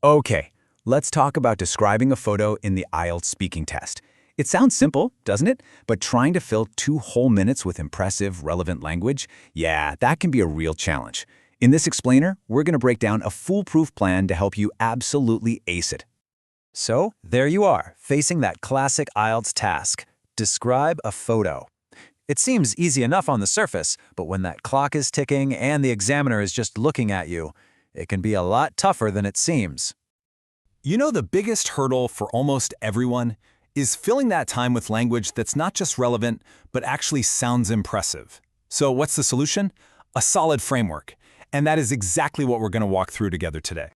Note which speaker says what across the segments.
Speaker 1: Okay, let's talk about describing a photo in the IELTS speaking test. It sounds simple, doesn't it? But trying to fill 2 whole minutes with impressive, relevant language, yeah, that can be a real challenge. In this explainer, we're going to break down a foolproof plan to help you absolutely ace it. So, there you are, facing that classic IELTS task. Describe a photo. It seems easy enough on the surface, but when that clock is ticking and the examiner is just looking at you, it can be a lot tougher than it seems.
Speaker 2: You know, the biggest hurdle for almost everyone is filling that time with language that's not just relevant, but actually sounds impressive. So what's the solution? A solid framework. And that is exactly what we're going to walk through together today.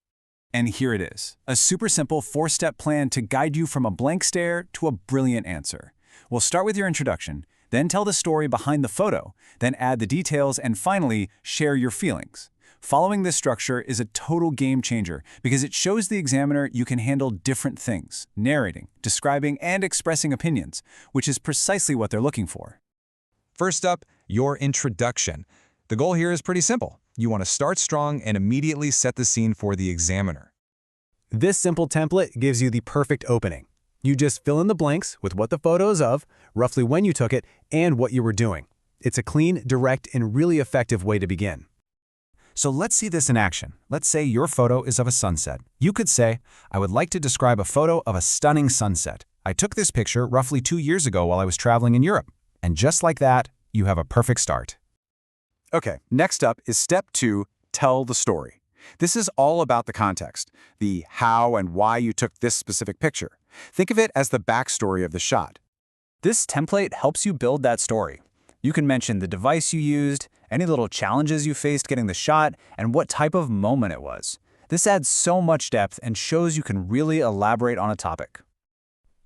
Speaker 2: And here it is, a super simple 4-step plan to guide you from a blank stare to a brilliant answer. We'll start with your introduction, then tell the story behind the photo, then add the details, and finally, share your feelings. Following this structure is a total game changer because it shows the examiner you can handle different things, narrating, describing, and expressing opinions, which is precisely what they're looking for.
Speaker 3: First up, your introduction. The goal here is pretty simple. You want to start strong and immediately set the scene for the examiner.
Speaker 1: This simple template gives you the perfect opening. You just fill in the blanks with what the photo is of, roughly when you took it, and what you were doing. It's a clean, direct, and really effective way to begin. So let's see this in action. Let's say your photo is of a sunset. You could say, I would like to describe a photo of a stunning sunset. I took this picture roughly 2 years ago while I was traveling in Europe. And just like that, you have a perfect start.
Speaker 4: Okay, next up is step 2, tell the story. This is all about the context, the how and why you took this specific picture. Think of it as the backstory of the shot.
Speaker 1: This template helps you build that story. You can mention the device you used, any little challenges you faced getting the shot, and what type of moment it was. This adds so much depth and shows you can really elaborate on a topic.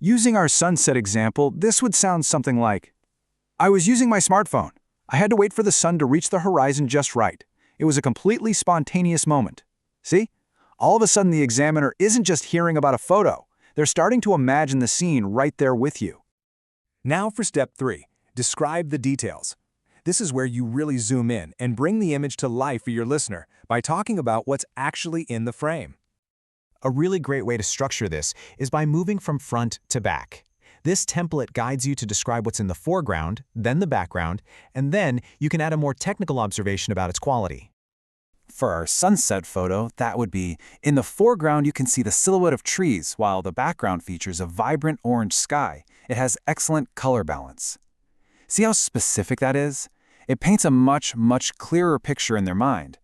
Speaker 4: Using our sunset example, this would sound something like, I was using my smartphone. I had to wait for the sun to reach the horizon just right. It was a completely spontaneous moment. See? All of a sudden, the examiner isn't just hearing about a photo. They're starting to imagine the scene right there with you.
Speaker 2: Now for step 3, describe the details. This is where you really zoom in and bring the image to life for your listener by talking about what's actually in the frame.
Speaker 5: A really great way to structure this is by moving from front to back. This template guides you to describe what's in the foreground, then the background, and then you can add a more technical observation about its quality.
Speaker 1: For our sunset photo, that would be, in the foreground you can see the silhouette of trees, while the background features a vibrant orange sky. It has excellent color balance. See how specific that is? It paints a much clearer picture in their mind.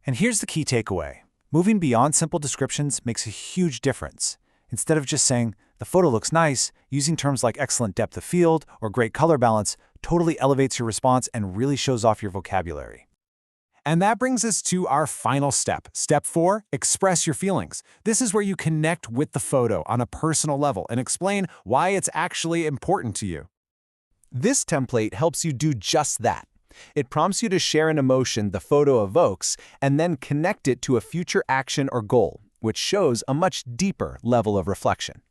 Speaker 1: And here's the key takeaway. Moving beyond simple descriptions makes a huge difference. Instead of just saying, the photo looks nice, using terms like excellent depth of field or great color balance totally elevates your response and really shows off your vocabulary.
Speaker 2: And that brings us to our final step. Step 4, express your feelings. This is where you connect with the photo on a personal level and explain why it's actually important to you. This template helps you do just that. It prompts you to share an emotion the photo evokes and then connect it to a future action or goal, which shows a much deeper level of reflection.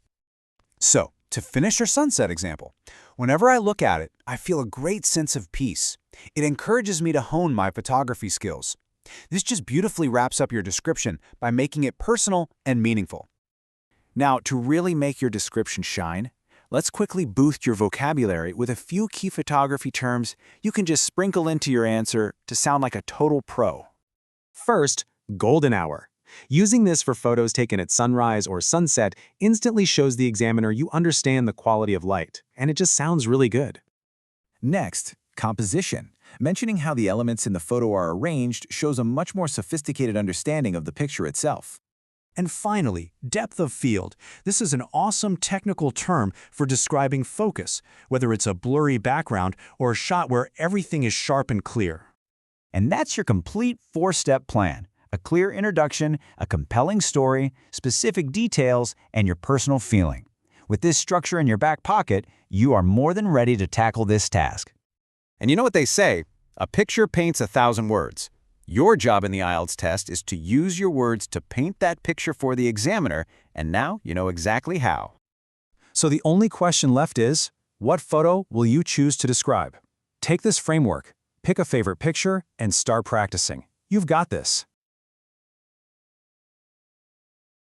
Speaker 4: So, to finish your sunset example, whenever I look at it, I feel a great sense of peace. It encourages me to hone my photography skills. This just beautifully wraps up your description by making it personal and meaningful. Now, to really make your description shine, let's quickly boost your vocabulary with a few key photography terms you can just sprinkle into your answer to sound like a total pro.
Speaker 6: First, golden hour. Using this for photos taken at sunrise or sunset instantly shows the examiner you understand the quality of light, and it just sounds really good.
Speaker 1: Next, composition. Mentioning how the elements in the photo are arranged shows a much more sophisticated understanding of the picture itself.
Speaker 7: And finally, depth of field. This is an awesome technical term for describing focus, whether it's a blurry background or a shot where everything is sharp and clear.
Speaker 1: And that's your complete 4-step plan. A clear introduction, a compelling story, specific details, and your personal feeling. With this structure in your back pocket, you are more than ready to tackle this task.
Speaker 4: And you know what they say, a picture paints 1,000 words. Your job in the IELTS test is to use your words to paint that picture for the examiner, and now you know exactly how.
Speaker 7: So the only question left is, what photo will you choose to describe? Take this framework, pick a favorite picture, and start practicing. You've got this.